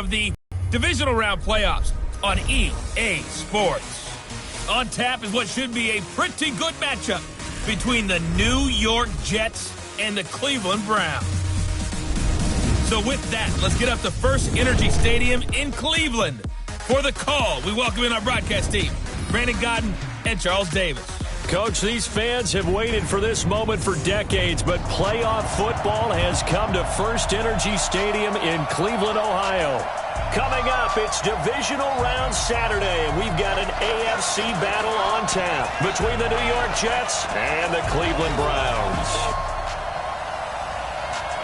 of the divisional round playoffs on EA Sports. On tap is what should be a pretty good matchup between the New York Jets and the Cleveland Browns. So with that, let's get up to First Energy Stadium in Cleveland. For the call, we welcome in our broadcast team, Brandon Gaudin and Charles Davis. Coach, these fans have waited for this moment for decades, but playoff football has come to First Energy Stadium in Cleveland, Ohio. Coming up, it's Divisional Round Saturday, and we've got an AFC battle on tap between the New York Jets and the Cleveland Browns.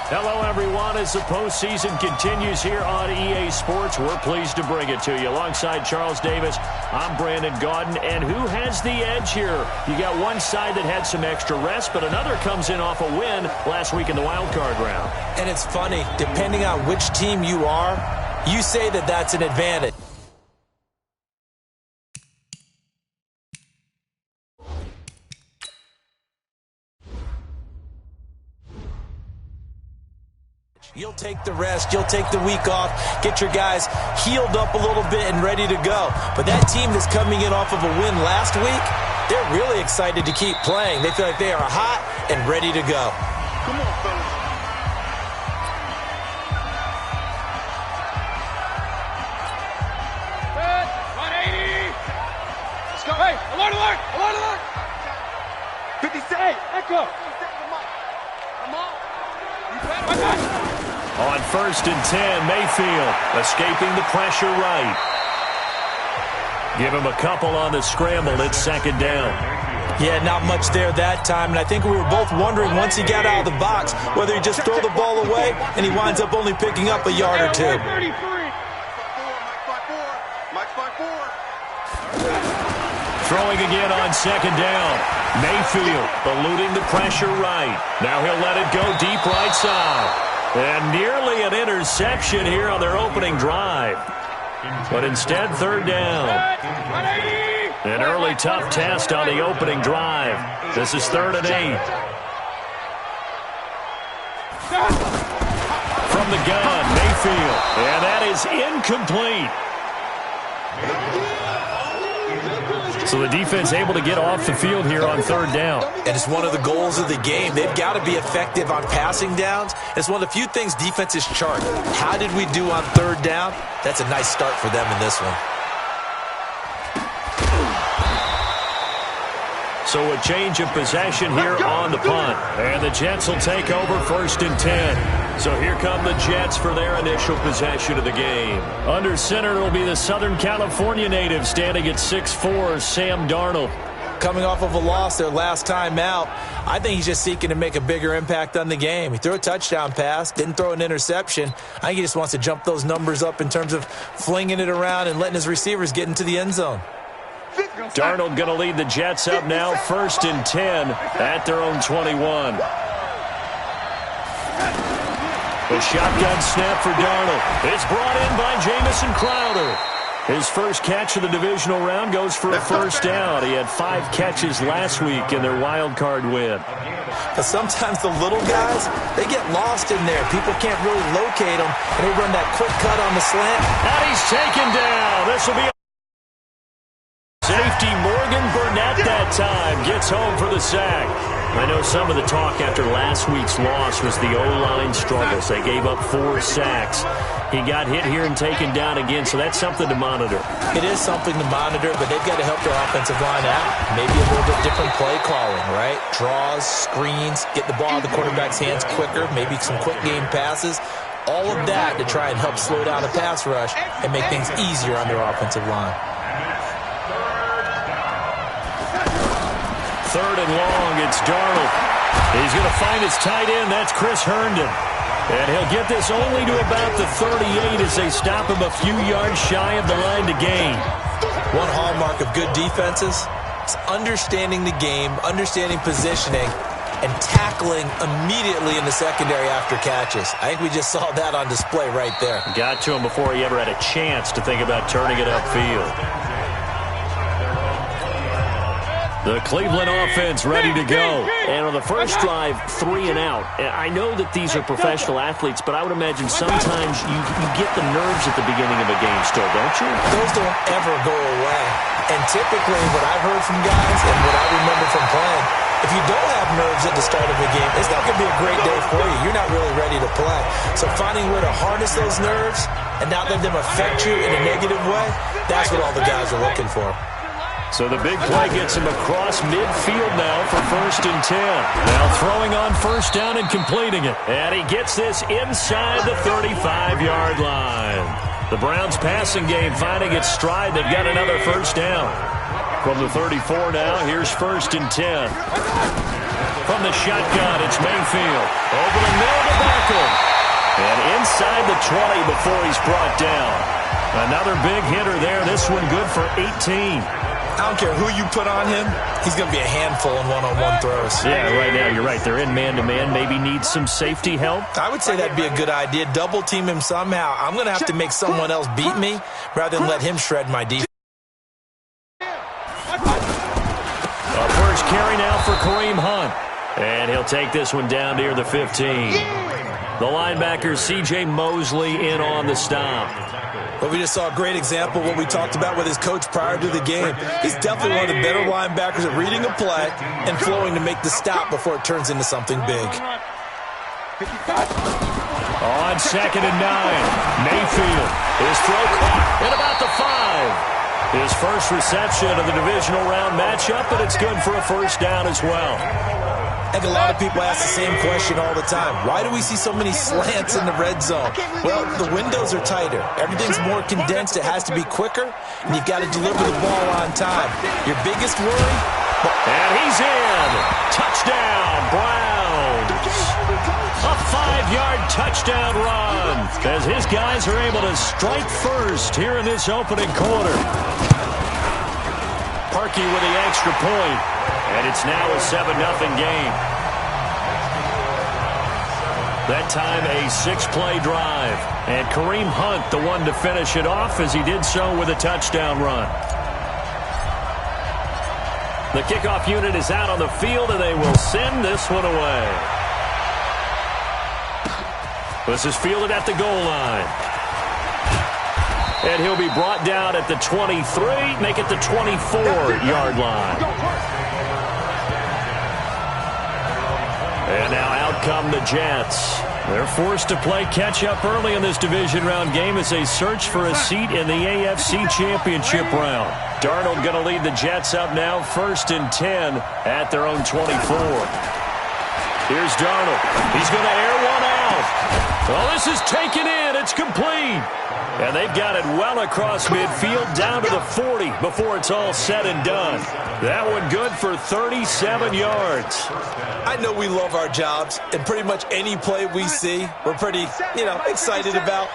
Hello, everyone. As the postseason continues here on EA Sports, we're pleased to bring it to you. Alongside Charles Davis, I'm Brandon Gaudin. And who has the edge here? You got one side that had some extra rest, but another comes in off a win last week in the wild card round. And it's funny, depending on which team you are, you say that that's an advantage. You'll take the rest, you'll take the week off, get your guys healed up a little bit and ready to go. But that team that's coming in off of a win last week, they're really excited to keep playing. They feel like they are hot and ready to go. Come on, fellas. Good. 180. Let's go. Hey, alert, alert, alert, alert. 57. Hey, echo. Come on. You better. On 1st and 10, Mayfield escaping the pressure right. Give him a couple on the scramble. It's 2nd down. Yeah, not much there that time, and I think we were both wondering once he got out of the box whether he just throw the ball away and he winds up only picking up a yard or two. Throwing again on 2nd down. Mayfield eluding the pressure right. Now he'll let it go deep right side. And nearly an interception here on their opening drive. But instead, 3rd down. An early tough test on the opening drive. This is 3rd and 8. From the gun, Mayfield. And that is incomplete. So the defense able to get off the field here on 3rd down. And it's one of the goals of the game. They've got to be effective on passing downs. It's one of the few things defenses chart. How did we do on 3rd down? That's a nice start for them in this one. So a change of possession here on the punt. And the Jets will take over 1st and 10. So here come the Jets for their initial possession of the game. Under center, it'll be the Southern California native standing at 6'4", Sam Darnold. Coming off of a loss their last time out, I think he's just seeking to make a bigger impact on the game. He threw a touchdown pass, didn't throw an interception. I think he just wants to jump those numbers up in terms of flinging it around and letting his receivers get into the end zone. Darnold going to lead the Jets up now, 1st and 10 at their own 21. The shotgun snap for Darnold. It's brought in by Jamison Crowder. His first catch of the divisional round goes for a 1st down. He had 5 catches last week in their wild card win. But sometimes the little guys, they get lost in there. People can't really locate them, and they run that quick cut on the slant. And he's taken down. This will be a safety. Morgan Burnett that time gets home for the sack. I know some of the talk after last week's loss was the O-line struggles. They gave up 4 sacks. He got hit here and taken down again, so that's something to monitor. It is something to monitor, but they've got to help their offensive line out. Maybe a little bit different play calling, right? Draws, screens, get the ball out of the quarterback's hands quicker, maybe some quick game passes. All of that to try and help slow down the pass rush and make things easier on their offensive line. 3rd and long, it's Darnold. He's going to find his tight end. That's Chris Herndon. And he'll get this only to about the 38 as they stop him a few yards shy of the line to gain. One hallmark of good defenses is understanding the game, understanding positioning, and tackling immediately in the secondary after catches. I think we just saw that on display right there. Got to him before he ever had a chance to think about turning it upfield. The Cleveland offense ready to go. And on the first drive, 3 and out. I know that these are professional athletes, but I would imagine sometimes you get the nerves at the beginning of a game still, don't you? Those don't ever go away. And typically what I've heard from guys and what I remember from playing, if you don't have nerves at the start of a game, it's not going to be a great day for you. You're not really ready to play. So finding a way to harness those nerves and not let them affect you in a negative way, that's what all the guys are looking for. So the big play gets him across midfield now for 1st and 10. Now throwing on first down and completing it. And he gets this inside the 35-yard line. The Browns passing game finding its stride. They've got another first down. From the 34 now, here's 1st and 10. From the shotgun, it's Mayfield. Over the middle to Beckham. And inside the 20 before he's brought down. Another big hitter there. This one good for 18. I don't care who you put on him, he's going to be a handful in one-on-one throws. Yeah, right now you're right. They're in man-to-man. Maybe need some safety help. I would say that'd be a good idea. Double team him somehow. I'm going to have to make someone else beat me rather than let him shred my defense. A first carry now for Kareem Hunt. And he'll take this one down near the 15. The linebacker, C.J. Mosley, in on the stop. But we just saw a great example of what we talked about with his coach prior to the game. He's definitely one of the better linebackers at reading a play and flowing to make the stop before it turns into something big. On 2nd and 9, Mayfield. His throw caught at about the 5. His first reception of the divisional round matchup, but it's good for a first down as well. I think a lot of people ask the same question all the time. Why do we see so many slants in the red zone? Well, the windows are tighter. Everything's more condensed. It has to be quicker, and you've got to deliver the ball on time. Your biggest worry? And he's in. Touchdown, Browns. A 5-yard touchdown run as his guys are able to strike first here in this opening quarter. Parkey with the extra point. And it's now a 7-0 game. That time a 6-play drive. And Kareem Hunt the one to finish it off as he did so with a touchdown run. The kickoff unit is out on the field and they will send this one away. This is fielded at the goal line. And he'll be brought down at the 23, make it the 24-yard line. And now out come the Jets. They're forced to play catch-up early in this division round game as they search for a seat in the AFC Championship round. Darnold going to lead the Jets up now, 1st and 10 at their own 24. Here's Darnold. He's going to air one out. Oh, this is taken in. It's complete. And they've got it well across midfield down to the 40 before it's all said and done. That one good for 37 yards. I know we love our jobs, and pretty much any play we see, we're pretty, excited about.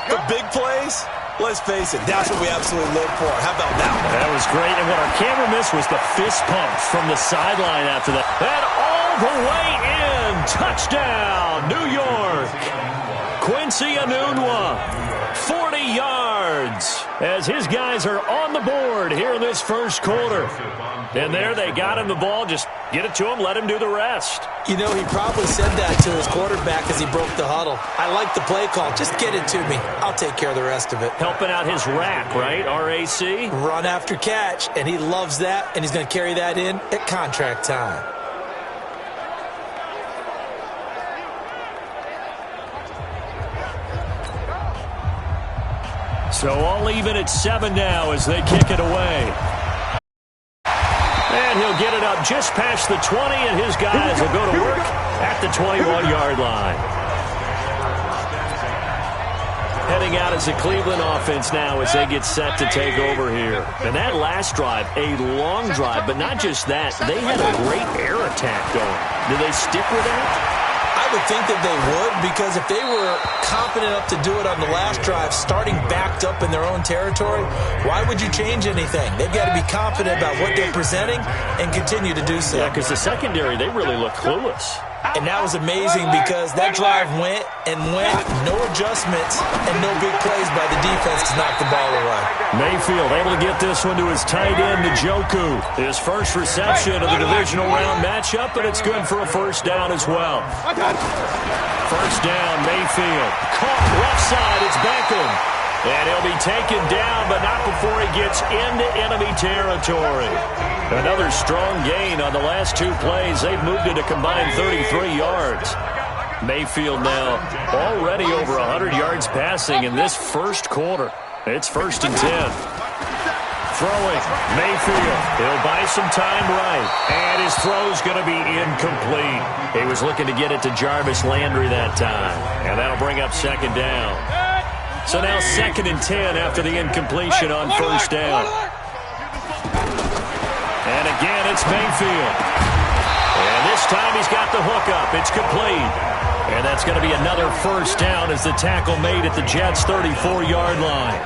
The big plays, let's face it, that's what we absolutely live for. How about that one? That was great, and what our camera missed was the fist pumps from the sideline after that. And all the way in, touchdown, New York. Quincy Enunwa, 40 yards, as his guys are on the board here in this first quarter. And there they got him the ball. Just get it to him, let him do the rest. He probably said that to his quarterback as he broke the huddle. I like the play call. Just get it to me. I'll take care of the rest of it. Helping out his rack, right? RAC? Run after catch, and he loves that, and he's going to carry that in at contract time. So all even at 7 now as they kick it away. And he'll get it up just past the 20, and his guys will go to work at the 21-yard line. Heading out as a Cleveland offense now as they get set to take over here. And that last drive, a long drive, but not just that. They had a great air attack going. Do they stick with that? I would think that they would, because if they were confident enough to do it on the last drive, starting backed up in their own territory, why would you change anything? They've got to be confident about what they're presenting and continue to do so. Yeah, because the secondary, they really look clueless. And that was amazing because that drive went, no adjustments, and no big plays by the defense to knock the ball away. Mayfield able to get this one to his tight end, Njoku. His first reception of the divisional round matchup, but it's good for a first down as well. First down, Mayfield. Caught left side, it's Beckham. And he'll be taken down, but not before he gets into enemy territory. Another strong gain on the last two plays. They've moved it a combined 33 yards. Mayfield now already over 100 yards passing in this first quarter. It's 1st and 10. Throwing, Mayfield. He'll buy some time right. And his throw's going to be incomplete. He was looking to get it to Jarvis Landry that time. And that'll bring up second down. So now 2nd and 10 after the incompletion on first down. And again, it's Mayfield. And this time he's got the hook up. It's complete. And that's going to be another first down as the tackle made at the Jets' 34-yard line.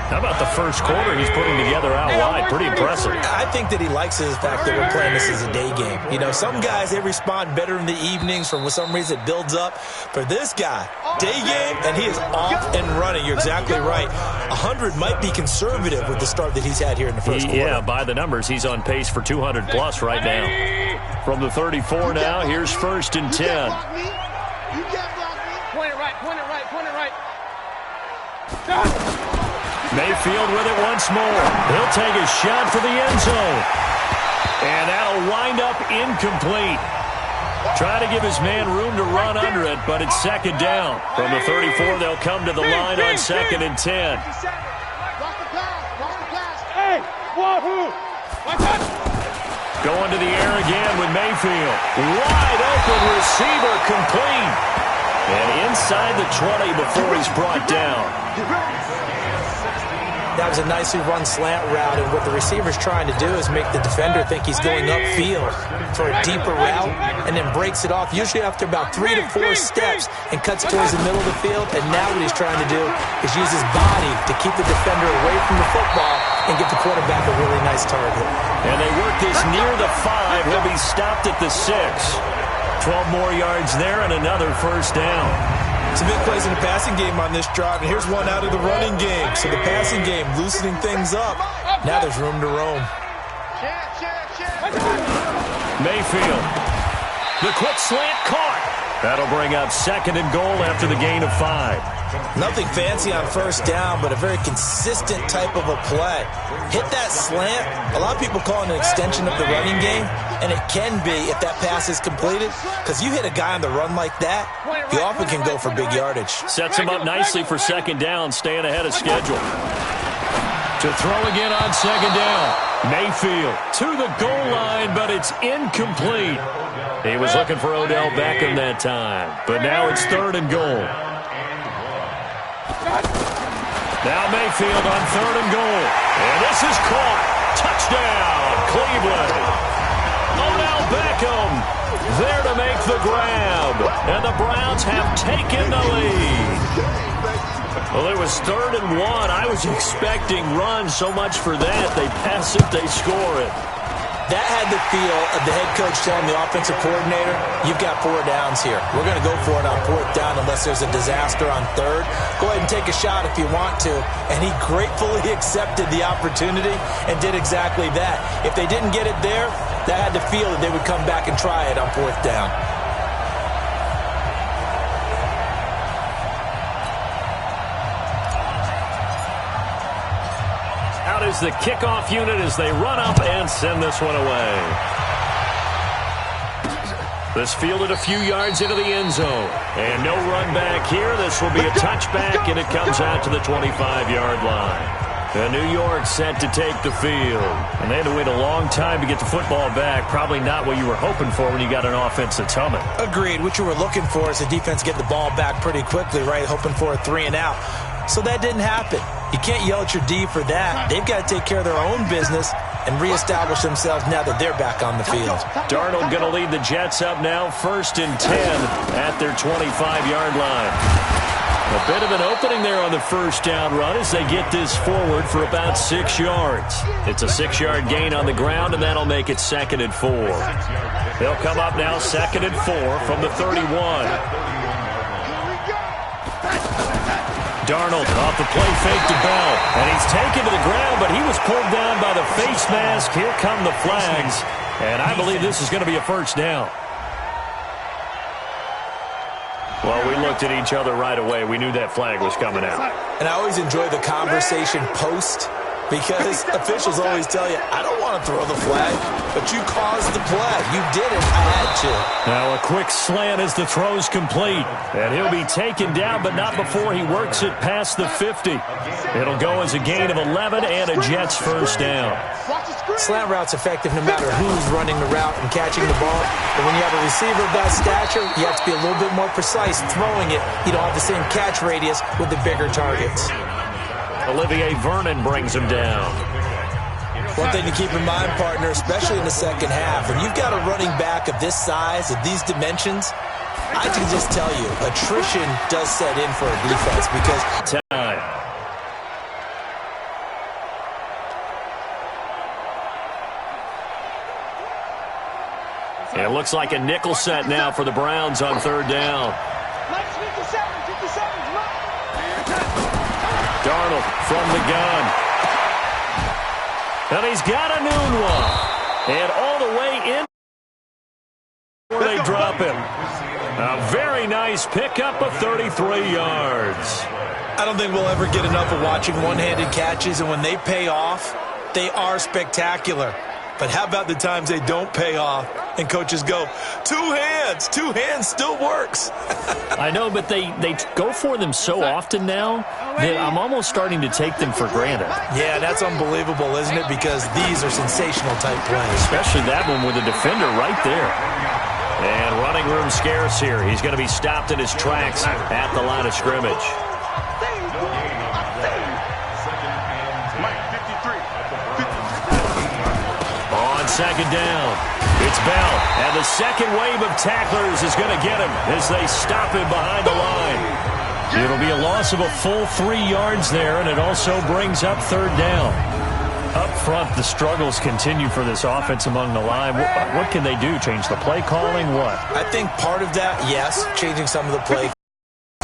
How about the first quarter he's putting together out wide? Pretty impressive. I think that he likes the fact that we're playing this as a day game. You know, some guys, they respond better in the evenings. For some reason, it builds up. For this guy, day game, and he is off and running. You're exactly right. 100 might be conservative with the start that he's had here in the first quarter. Yeah, by the numbers, he's on pace for 200-plus right now. From the 34 now, here's 1st and 10. Point it right, point it right, point it right. Mayfield with it once more. He'll take a shot for the end zone. And that'll wind up incomplete. Try to give his man room to run under it, but it's second down. From the 34, they'll come to the line on 2nd and 10. Hey, wahoo! Going to the air again with Mayfield. Wide open receiver complete. And inside the 20 before he's brought down. That was a nicely run slant route, and what the receiver's trying to do is make the defender think he's going upfield for a deeper route, and then breaks it off, usually after about 3 to 4 steps, and cuts towards the middle of the field. And now what he's trying to do is use his body to keep the defender away from the football and get the quarterback a really nice target. And they work this near the 5. He'll be stopped at the 6. 12 more yards there and another first down. Some big plays in the passing game on this drive, and here's one out of the running game. So the passing game loosening things up. Now there's room to roam. Mayfield. The quick slant caught. That'll bring up 2nd and goal after the gain of 5. Nothing fancy on first down, but a very consistent type of a play. Hit that slant. A lot of people call it an extension of the running game, and it can be if that pass is completed, because you hit a guy on the run like that, you often can go for big yardage. Sets him up nicely for second down, staying ahead of schedule. To throw again on second down. Mayfield to the goal line, but it's incomplete. He was looking for Odell Beckham that time, but now it's 3rd and goal. Now Mayfield on 3rd and goal. And this is caught. Touchdown, Cleveland. Odell Beckham there to make the grab. And the Browns have taken the lead. Well, it was 3rd and 1. I was expecting runs, so much for that. They pass it, they score it. That had the feel of the head coach telling the offensive coordinator, you've got 4 downs here. We're going to go for it on 4th down unless there's a disaster on 3rd. Go ahead and take a shot if you want to. And he gratefully accepted the opportunity and did exactly that. If they didn't get it there, that had the feel that they would come back and try it on 4th down. Is the kickoff unit as they run up and send this one away. This fielded a few yards into the end zone. And no run back here. This will be a touchback, and it comes out to the 25-yard line. And New York set to take the field. And they had to wait a long time to get the football back. Probably not what you were hoping for when you got an offense that's humming. Agreed. What you were looking for is the defense get the ball back pretty quickly, right? Hoping for a 3 and out. So that didn't happen. You can't yell at your D for that. They've got to take care of their own business and reestablish themselves now that they're back on the field. Darnold going to lead the Jets up now, 1st and 10 at their 25-yard line. A bit of an opening there on the first down run as they get this forward for about 6 yards. It's a 6-yard gain on the ground, and that'll make it 2nd and 4. They'll come up now 2nd and 4 from the 31. Darnold off the play fake to Bell. And he's taken to the ground, but he was pulled down by the face mask. Here come the flags. And I believe this is going to be a first down. Well, we looked at each other right away. We knew that flag was coming out. And I always enjoy the conversation post, because officials always tell you, I don't want to throw the flag, but you caused the play. You did it. I had to. Now a quick slant as the throw's complete. And he'll be taken down, but not before he works it past the 50. It'll go as a gain of 11 and a Jets first down. Slant route's effective no matter who's running the route and catching the ball. But when you have a receiver of that stature, you have to be a little bit more precise throwing it. You don't have the same catch radius with the bigger targets. Olivier Vernon brings him down. One thing to keep in mind, partner, especially in the second half, when you've got a running back of this size, of these dimensions, I can just tell you, attrition does set in for a defense because... Time. It looks like a nickel set now for the Browns on 3rd down. Darnold from the gun. And he's got a new one. And all the way in where they drop him. A very nice pickup of 33 yards. I don't think we'll ever get enough of watching one-handed catches, and when they pay off, they are spectacular. But how about the times they don't pay off and coaches go, two hands still works. I know, but they go for them so often now that I'm almost starting to take them for granted. Yeah, that's unbelievable, isn't it? Because these are sensational type plays. Especially that one with a defender right there. And running room scarce here. He's going to be stopped in his tracks at the line of scrimmage. On 2nd down, it's Bell. And the second wave of tacklers is going to get him as they stop him behind the line. It'll be a loss of a full 3 yards there, and it also brings up 3rd down. Up front, the struggles continue for this offense among the line. What can they do? Change the play calling? What? I think part of that, yes, changing some of the play.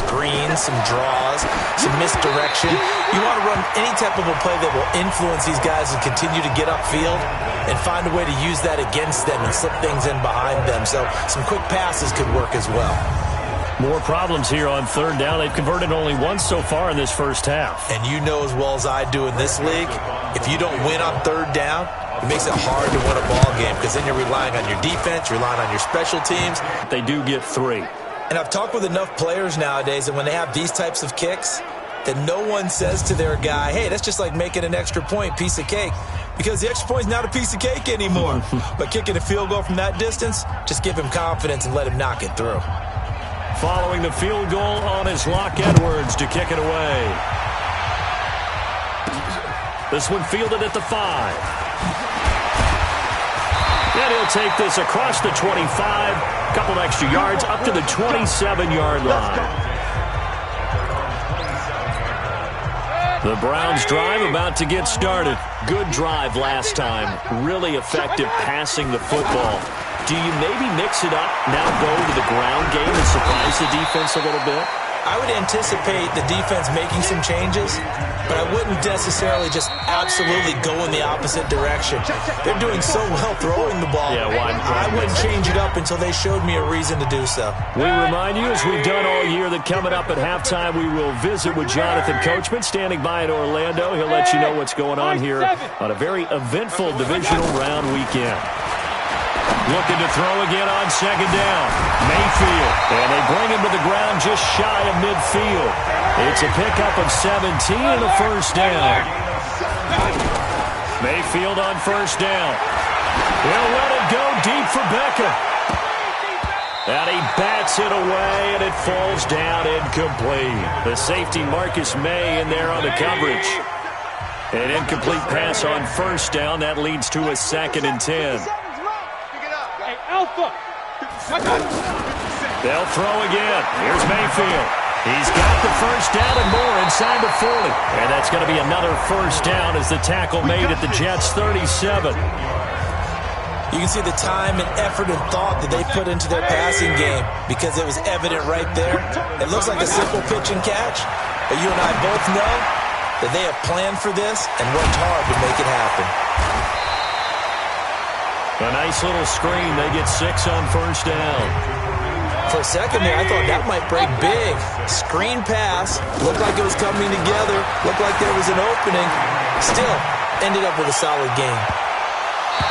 Screens, some draws, some misdirection. You want to run any type of a play that will influence these guys and continue to get upfield and find a way to use that against them and slip things in behind them. So some quick passes could work as well. More problems here on 3rd down. They've converted only once so far in this first half. And you know as well as I do in this league, if you don't win on 3rd down, it makes it hard to win a ball game because then you're relying on your defense, relying on your special teams. They do get 3. And I've talked with enough players nowadays that when they have these types of kicks, that no one says to their guy, hey, that's just like making an extra point, piece of cake. Because the extra point is not a piece of cake anymore. But kicking a field goal from that distance, just give him confidence and let him knock it through. Following the field goal on is Locke Edwards to kick it away. This one fielded at the 5. And he'll take this across the 25. A couple extra yards up to the 27-yard line. The Browns drive about to get started. Good drive last time. Really effective passing the football. Do you maybe mix it up, now go to the ground game and surprise the defense a little bit? I would anticipate the defense making some changes, but I wouldn't necessarily just absolutely go in the opposite direction. They're doing so well throwing the ball. Yeah, I wouldn't change it up until they showed me a reason to do so. We remind you, as we've done all year, that coming up at halftime, we will visit with Jonathan Coachman, standing by in Orlando. He'll let you know what's going on here on a very eventful divisional round weekend. Looking to throw again on 2nd down. Mayfield. And they bring him to the ground just shy of midfield. It's a pickup of 17 and a first down. Mayfield on 1st down. He'll let it go deep for Beckham. And he bats it away, and it falls down incomplete. The safety Marcus May in there on the coverage. An incomplete pass on 1st down. That leads to a 2nd and 10. Alpha. They'll throw again. Here's Mayfield. He's got the first down and more inside the 40. And that's going to be another first down as the tackle made at the Jets' 37. You can see the time and effort and thought that they put into their passing game because it was evident right there. It looks like a simple pitch and catch, but you and I both know that they have planned for this and worked hard to make it happen. A nice little screen. They get 6 on first down. For a second there, I thought that might break big. Screen pass. Looked like it was coming together. Looked like there was an opening. Still, ended up with a solid game.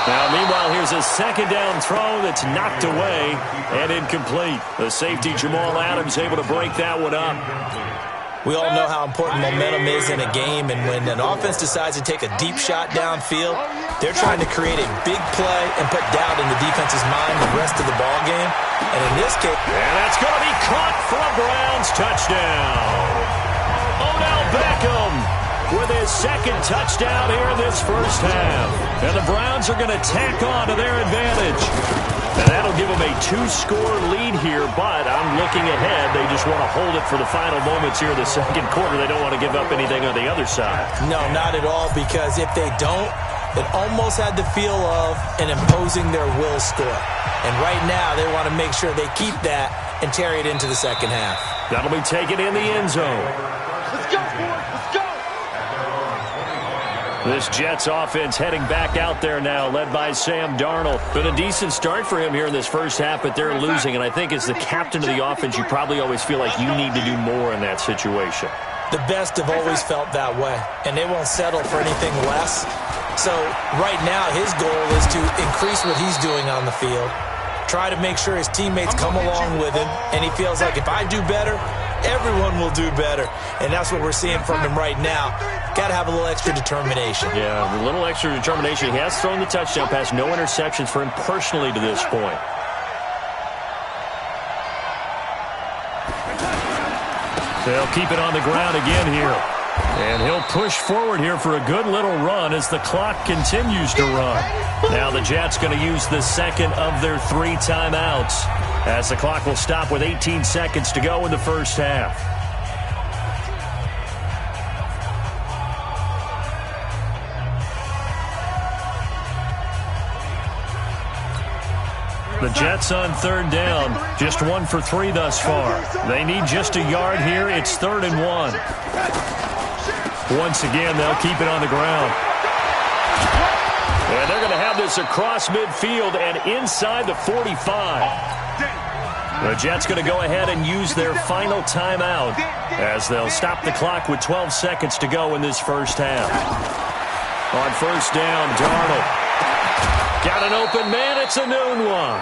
Now, meanwhile, here's a second down throw that's knocked away and incomplete. The safety, Jamal Adams, able to break that one up. We all know how important momentum is in a game, and when an offense decides to take a deep shot downfield, they're trying to create a big play and put doubt in the defense's mind the rest of the ball game. And in this case, and that's going to be caught for a Browns touchdown. Odell Beckham with his second touchdown here in this first half. And the Browns are going to tack on to their advantage. And that'll give them a 2-score lead here, but I'm looking ahead. They just want to hold it for the final moments here in the second quarter. They don't want to give up anything on the other side. No, not at all, because if they don't, it almost had the feel of an imposing their will score. And right now, they want to make sure they keep that and carry it into the second half. That'll be taken in the end zone. Let's go, boys. Let's go. This Jets offense heading back out there now, led by Sam Darnold. Been a decent start for him here in this first half, but they're losing. And I think as the captain of the offense, you probably always feel like you need to do more in that situation. The best have always felt that way, and they won't settle for anything less. So right now, his goal is to increase what he's doing on the field, try to make sure his teammates come along with him, and he feels like if I do better, everyone will do better. And that's what we're seeing from him right now. Got to have a little extra determination. Yeah, a little extra determination. He has thrown the touchdown pass. No interceptions for him personally to this point. They'll keep it on the ground again here. And he'll push forward here for a good little run as the clock continues to run. Now the Jets going to use the second of their 3 timeouts, as the clock will stop with 18 seconds to go in the first half. The Jets on third down, just 1 for 3 thus far. They need just a yard here. It's 3rd and 1. Once again, they'll keep it on the ground. And they're going to have this across midfield and inside the 45. The Jets going to go ahead and use their final timeout as they'll stop the clock with 12 seconds to go in this first half. On first down, Darnold. Got an open man. It's a noon one.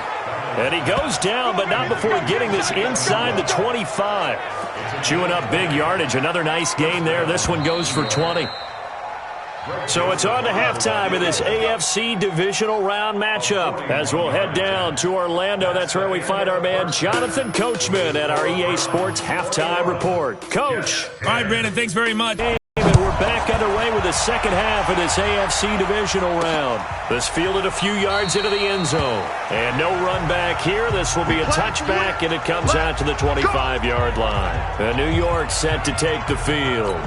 And he goes down, but not before getting this inside the 25. Chewing up big yardage. Another nice gain there. This one goes for 20. So it's on to halftime in this AFC divisional round matchup as we'll head down to Orlando. That's where we find our man Jonathan Coachman at our EA Sports Halftime Report. Coach. All right, Brandon, thanks very much. And we're back underway with the second half of this AFC divisional round. This fielded a few yards into the end zone. And no run back here. This will be a touchback, and it comes out to the 25-yard line. And New York set to take the field.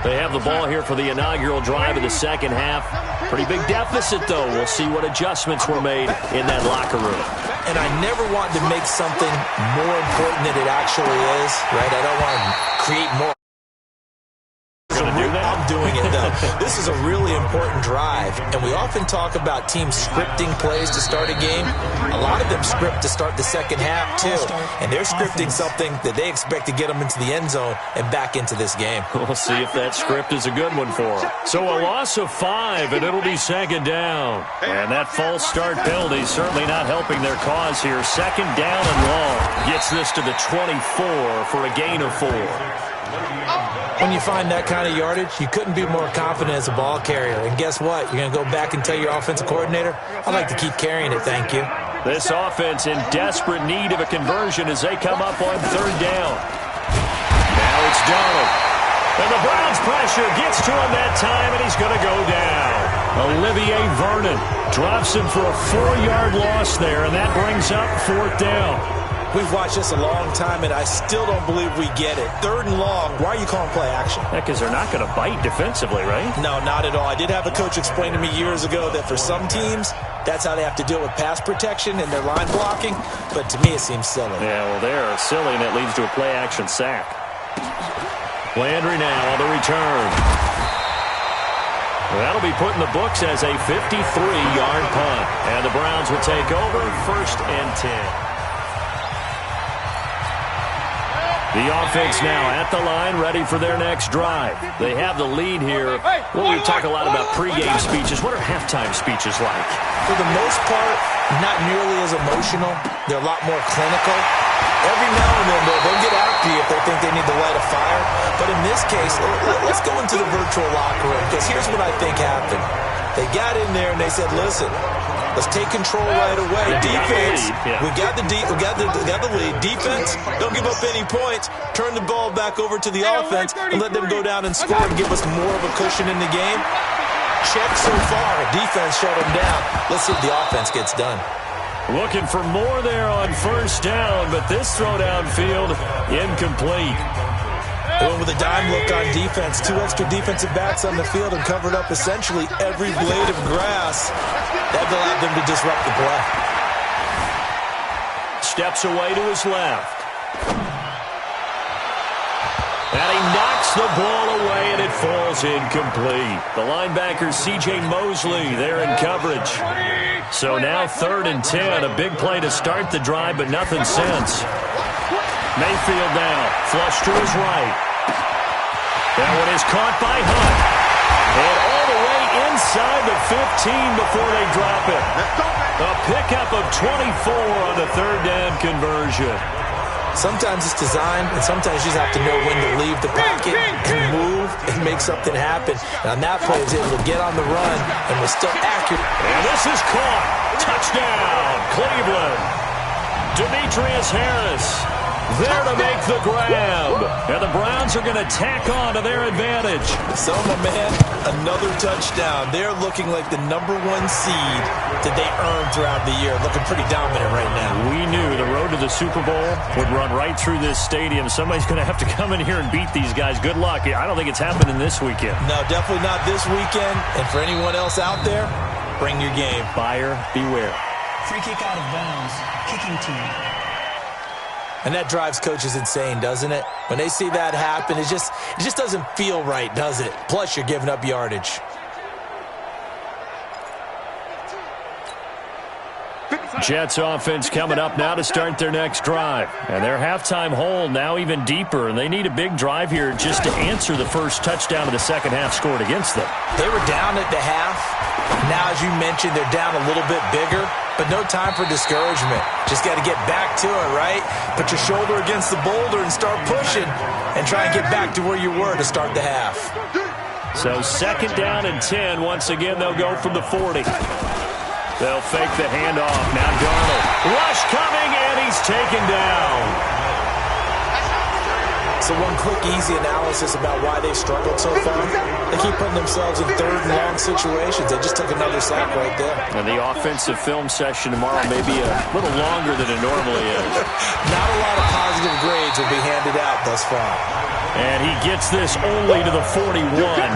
They have the ball here for the inaugural drive of the second half. Pretty big deficit, though. We'll see what adjustments were made in that locker room. And I never want to make something more important than it actually is, right? I don't want to create more. I'm doing it, though. This is a really important drive, and we often talk about teams scripting plays to start a game. A lot of them script to start the second half, too, and they're scripting something that they expect to get them into the end zone and back into this game. We'll see if that script is a good one for them. So a loss of 5, and it'll be second down. And that false start penalty certainly not helping their cause here. Second down and long. Gets this to the 24 for a gain of 4. When you find that kind of yardage, you couldn't be more confident as a ball carrier. And guess what? You're going to go back and tell your offensive coordinator, I'd like to keep carrying it, thank you. This offense in desperate need of a conversion as they come up on third down. Now it's Darnold. And the Browns pressure gets to him that time, and he's going to go down. Olivier Vernon drops him for a 4-yard loss there, and that brings up fourth down. We've watched this a long time, and I still don't believe we get it. Third and long, why are you calling play action? Because they're not going to bite defensively, right? No, not at all. I did have a coach explain to me years ago that for some teams, That's how they have to deal with pass protection and their line blocking. But to me, it seems silly. Yeah, well, they're silly, and it leads to a play-action sack. Landry now on the return. That'll be put in the books as a 53-yard punt. And the Browns will take over 1st and 10. The offense now at the line, ready for their next drive. They have the lead here. Well, we talk a lot about pregame speeches. What are halftime speeches like? For the most part, not nearly as emotional. They're a lot more clinical. Every now and then, they'll get after you if they think they need to light a fire. But in this case, let's go into the virtual locker room, because here's what I think happened. They got in there and they said, listen, let's take control right away. Defense, we got the lead. Defense, don't give up any points. Turn the ball back over to the offense and let them go down and score and give us more of a cushion in the game. Check so far. Defense shut them down. Let's see if the offense gets done. Looking for more there on 1st down, but this throw downfield incomplete. They went with a dime look on defense. 2 extra defensive backs on the field and covered up essentially every blade of grass. That allowed them to disrupt the play. Steps away to his left. And he knocks the ball away, and it falls incomplete. The linebacker, C.J. Mosley, there in coverage. So now 3rd and 10. A big play to start the drive, but nothing since. Mayfield now, flush to his right. That one is caught by Hunt. And all the way inside the 15 before they drop it. A pickup of 24 on the 3rd down conversion. Sometimes it's designed, and sometimes you just have to know when to leave the pocket and move and make something happen. And on that play, he was able to get on the run and was still accurate. And this is caught. Touchdown, Cleveland. Demetrius Harris there to make the grab. And the Browns are going to tack on to their advantage. So, my man, another touchdown. They're looking like the #1 seed that they earned throughout the year. Looking pretty dominant right now. We knew the road to the Super Bowl would run right through this stadium. Somebody's going to have to come in here and beat these guys. Good luck. I don't think it's happening this weekend. No, definitely not this weekend. And for anyone else out there, bring your game. Buyer beware. Free kick out of bounds. Kicking team. And that drives coaches insane, doesn't it? When they see that happen, it just doesn't feel right, does it? Plus, you're giving up yardage. Jets offense coming up now to start their next drive. And their halftime hole now even deeper. And they need a big drive here just to answer the first touchdown of the second half scored against them. They were down at the half. Now, as you mentioned, they're down a little bit bigger. But no time for discouragement. Just got to get back to it, right? Put your shoulder against the boulder and start pushing. And try and get back to where you were to start the half. So 2nd down and 10. Once again, they'll go from the 40. They'll fake the handoff. Now Darnold. Rush coming, and he's taken down. So one quick, easy analysis about why they've struggled so far. They keep putting themselves in 3rd and long situations. They just took another sack right there. And the offensive film session tomorrow may be a little longer than it normally is. Not a lot of positive grades will be handed out thus far. And he gets this only to the 41.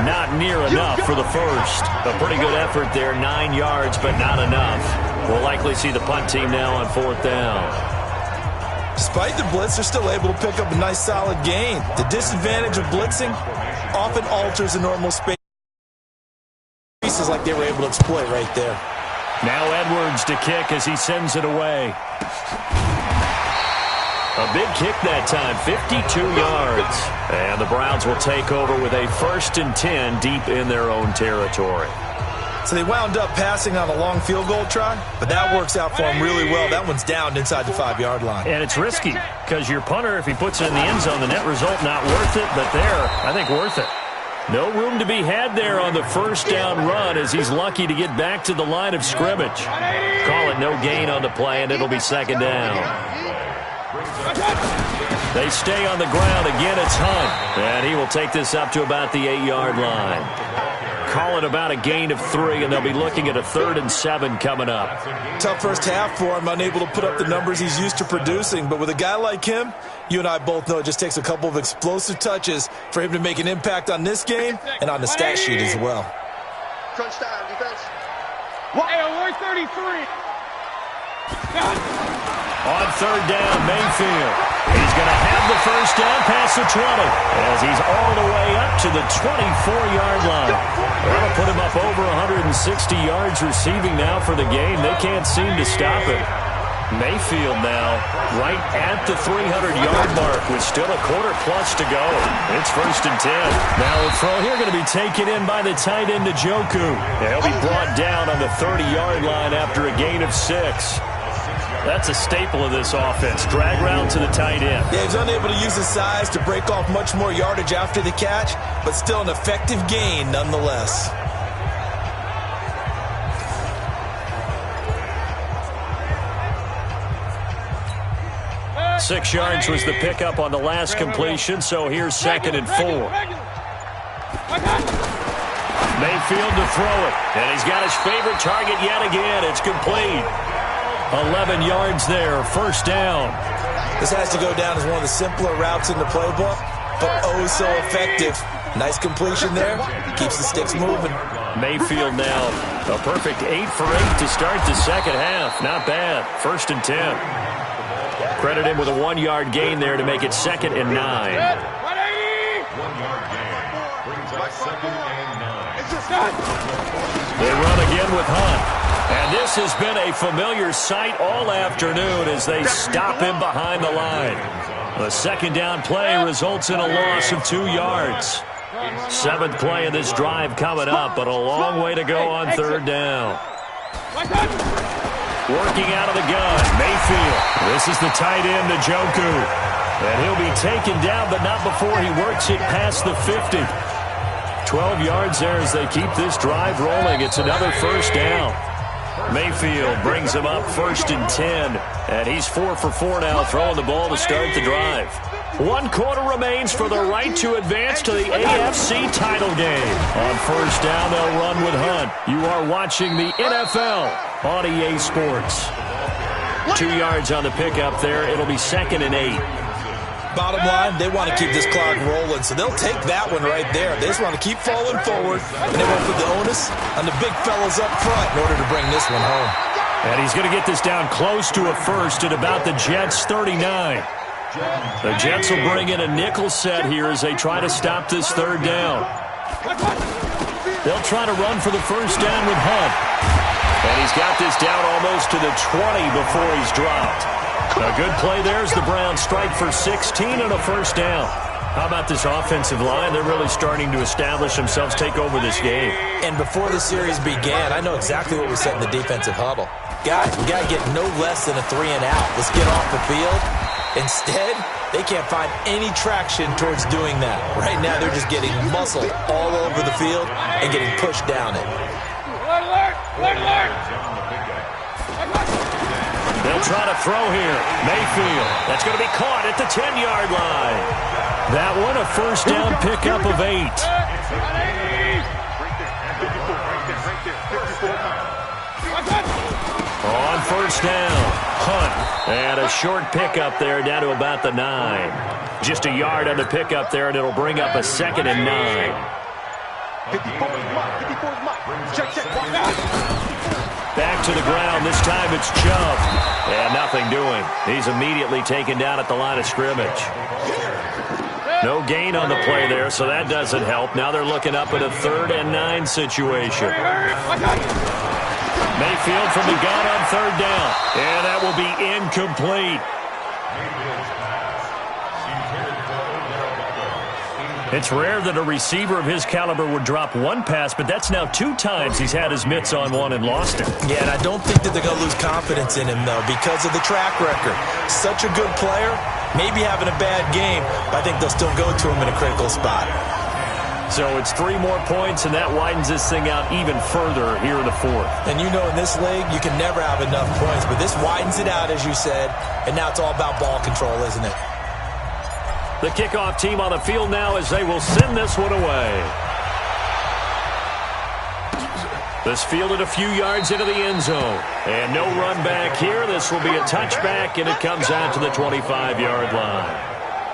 Not near enough for the first. A pretty good effort there. 9 yards, but not enough. We'll likely see the punt team now on 4th down. Despite the blitz, they're still able to pick up a nice, solid gain. The disadvantage of blitzing often alters the normal space. Pieces like they were able to exploit right there. Now Edwards to kick as he sends it away. A big kick that time, 52 yards. And the Browns will take over with a 1st and 10 deep in their own territory. So they wound up passing on a long field goal try, but that works out for them really well. That one's down inside the 5-yard line. And it's risky because your punter, if he puts it in the end zone, the net result not worth it, but there, I think worth it. No room to be had there on the 1st down run as he's lucky to get back to the line of scrimmage. Call it no gain on the play, and it'll be 2nd down. They stay on the ground. Again, it's Hunt. And he will take this up to about the 8-yard line. Call it about a gain of 3, and they'll be looking at a 3rd and 7 coming up. Tough first half for him, unable to put up the numbers he's used to producing. But with a guy like him, you and I both know it just takes a couple of explosive touches for him to make an impact on this game and on the stat sheet as well. Crunch time, defense. Hey, alert 33. On third down, Mayfield. He's going to have the first down past the 20 as he's all the way up to the 24-yard line. That'll put him up over 160 yards receiving now for the game. They can't seem to stop it. Mayfield now right at the 300-yard mark with still a quarter plus to go. It's 1st and 10. Now the throw here going to be taken in by the tight end Njoku. He'll be brought down on the 30-yard line after a gain of 6. That's a staple of this offense. Drag route to the tight end. Yeah, he's unable to use his size to break off much more yardage after the catch, but still an effective gain nonetheless. Six yards was the pickup on the last completion, so here's 2nd and 4. Mayfield to throw it, and he's got his favorite target yet again. It's complete. 11 yards there, 1st down. This has to go down as one of the simpler routes in the playbook, but oh so effective. Nice completion there. Keeps the sticks moving.Mayfield now a perfect 8 for 8 to start the second half. Not bad. 1st and 10. Credit him with a 1-yard gain there to make it 2nd and 9. 1-yard gain brings up 2nd and 9. They run again with Hunt. And this has been a familiar sight all afternoon as they stop him behind the line. The 2nd down play results in a loss of 2 yards. 7th play of this drive coming up, but a long way to go on 3rd down. Working out of the gun, Mayfield. This is the tight end, Njoku. And he'll be taken down, but not before he works it past the 50. 12 yards there as they keep this drive rolling. It's another 1st down. Mayfield brings him up 1st and 10. And he's 4 for 4 now, throwing the ball to start the drive. 1 quarter remains for the right to advance to the AFC title game. On 1st down, they'll run with Hunt. You are watching the NFL on EA Sports. 2 yards on the pickup there. It'll be 2nd and 8. Bottom line, they want to keep this clock rolling, so they'll take that one right there. They just want to keep falling forward, and they won't put the onus on the big fellas up front in order to bring this one home. And he's going to get this down close to a first at about the Jets' 39. The Jets will bring in a nickel set here as they try to stop this 3rd down. They'll try to run for the 1st down with Hunt. And he's got this down almost to the 20 before he's dropped. A good play there as the Browns strike for 16 and a 1st down. How about this offensive line? They're really starting to establish themselves, take over this game. And before the series began, I know exactly what was said in the defensive huddle. Guys, we got to get no less than a 3 and out. Let's get off the field. Instead, they can't find any traction towards doing that. Right now, they're just getting muscle all over the field and getting pushed down it. Alert! Alert! Alert! They'll try to throw here. Mayfield. That's going to be caught at the 10-yard line. That one a 1st down pickup of 8. On 1st down, Hunt. And a short pickup there down to about the 9. Just a yard on the pickup there, and it'll bring up a 2nd and 9. 54's Mike. Check. Back to the ground. This time it's Chubb. And nothing doing. He's immediately taken down at the line of scrimmage. No gain on the play there, so that doesn't help. Now they're looking up at a 3rd and 9 situation. Mayfield from the gun on 3rd down. And that will be incomplete. It's rare that a receiver of his caliber would drop one pass, but that's now 2 times he's had his mitts on one and lost it. Yeah, and I don't think that they're going to lose confidence in him, though, because of the track record. Such a good player, maybe having a bad game, but I think they'll still go to him in a critical spot. So it's 3 more points, and that widens this thing out even further here in the 4th. And you know in this league, you can never have enough points, but this widens it out, as you said, and now it's all about ball control, isn't it? The kickoff team on the field now as they will send this one away. This fielded a few yards into the end zone. And no run back here. This will be a touchback, and it comes out to the 25-yard line.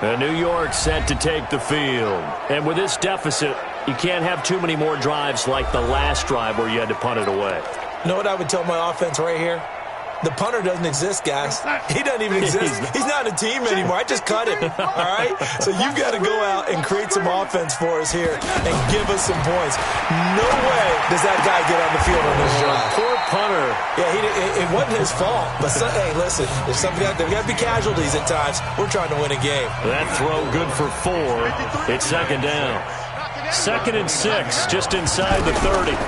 And New York set to take the field. And with this deficit, you can't have too many more drives like the last drive where you had to punt it away. You know what I would tell my offense right here? The punter doesn't exist, guys. He doesn't even exist. He's not a team anymore. I just cut him, all right? So you've got to go out and create some offense for us here and give us some points. No way does that guy get on the field on this drive. Poor punter. Yeah, it wasn't his fault. But, hey, listen, there's got to be casualties at times. We're trying to win a game. That throw good for 4. It's second down. 2nd and 6, just inside the 30.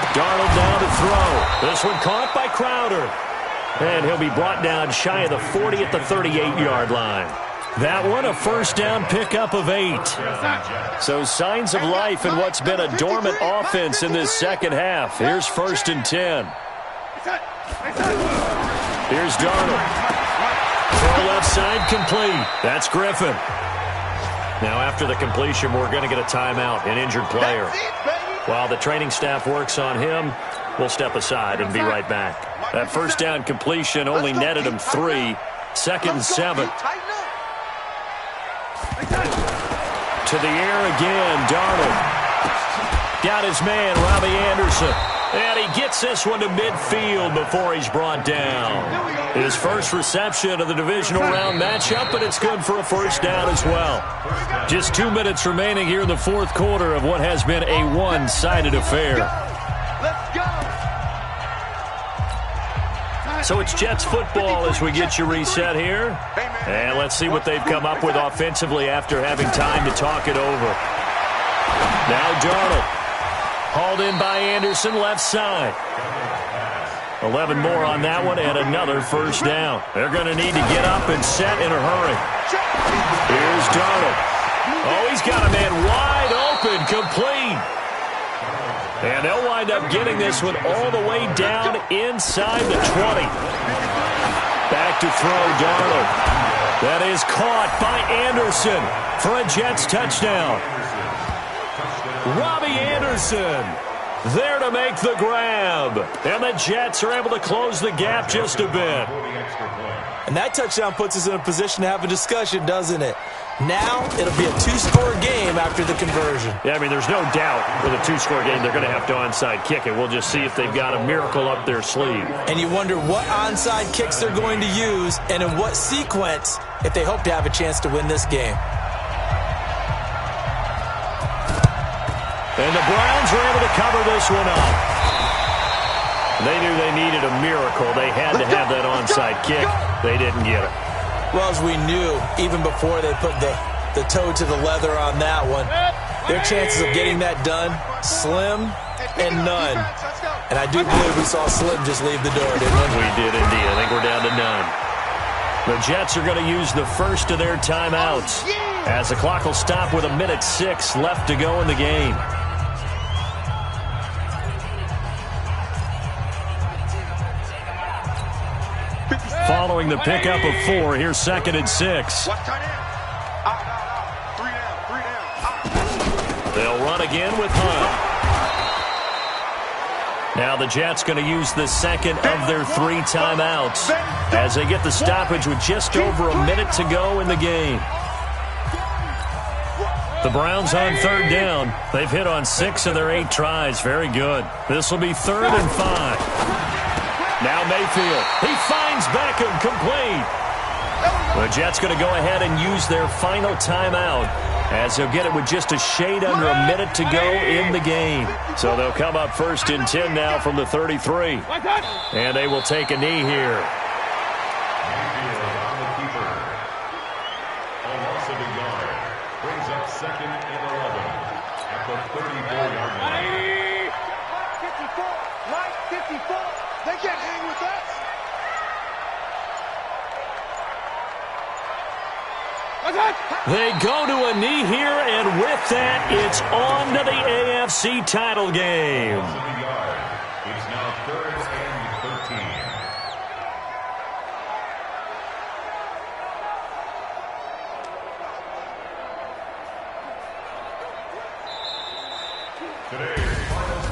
Darnold down to throw. This one caught by Crowder. And he'll be brought down shy of the 40 at the 38-yard line. That one a first down pickup of 8. So signs of life in what's been a dormant offense in this second half. Here's 1st and 10. Here's Darnold. Throw left side complete. That's Griffin. Now after the completion, we're going to get a timeout, an injured player. While the training staff works on him, we'll step aside and be right back. That first down completion only netted him 3. 2nd and 7. To the air again, Darnold. Got his man, Robbie Anderson. And he gets this one to midfield before he's brought down. His first reception of the divisional round matchup, but it's good for a first down as well. Just 2 minutes remaining here in the fourth quarter of what has been a one-sided affair. So it's Jets football as we get you reset here. And let's see what they've come up with offensively after having time to talk it over. Now Darnold. Hauled in by Anderson, left side. 11 more on that one and another first down. They're going to need to get up and set in a hurry. Here's Darnold. Oh, he's got a man wide open, complete. And they'll wind up getting this one all the way down inside the 20. Back to throw, Darnold. That is caught by Anderson for a Jets touchdown. Robbie Anderson there to make the grab. And the Jets are able to close the gap just a bit. And that touchdown puts us in a position to have a discussion, doesn't it? Now it'll be a 2-score game after the conversion. Yeah, I mean, there's no doubt with a 2-score game they're going to have to onside kick it. We'll just see if they've got a miracle up their sleeve. And you wonder what onside kicks they're going to use and in what sequence if they hope to have a chance to win this game. And the Browns were able to cover this one up. They knew they needed a miracle. They had to have that onside kick. They didn't get it. Well, as we knew, even before they put the toe to the leather on that one, their chances of getting that done, slim and none. And I do believe we saw Slim just leave the door, didn't we? We did indeed. I think we're down to none. The Jets are going to use the first of their timeouts as the clock will stop with 1:06 left to go in the game. Following the pickup of 4, here's 2nd and 6. They'll run again with Hunt. Now the Jets going to use the second of their 3 timeouts as they get the stoppage with just over a minute to go in the game. The Browns on 3rd down. They've hit on 6 of their 8 tries. Very good. This will be 3rd and 5. Now Mayfield. He finds Beckham, complete. The Jets going to go ahead and use their final timeout as they'll get it with just a shade under a minute to go in the game. So they'll come up 1st and 10 now from the 33. And they will take a knee here. Brings up 2nd and 11 at the 34-yard line. 54. They can't hang with us. They go to a knee here, and with that, it's on to the AFC title game. It's now 3rd and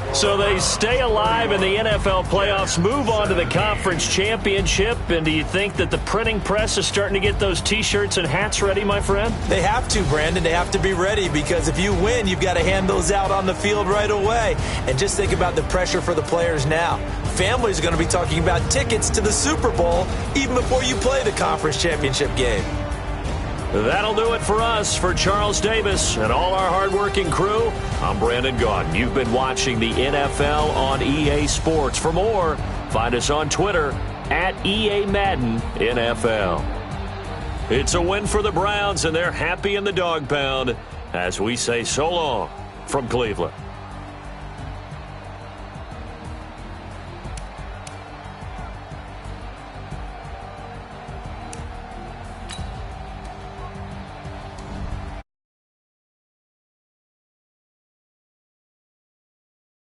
13. So they stay alive in the NFL playoffs, move on to the conference championship, and do you think that the printing press is starting to get those T-shirts and hats ready, my friend? They have to, Brandon. They have to be ready because if you win, you've got to hand those out on the field right away. And just think about the pressure for the players now. Families are going to be talking about tickets to the Super Bowl even before you play the conference championship game. That'll do it for us. For Charles Davis and all our hardworking crew, I'm Brandon Gaudin. You've been watching the NFL on EA Sports. For more, find us on Twitter at EA Madden NFL. It's a win for the Browns, and they're happy in the dog pound as we say so long from Cleveland.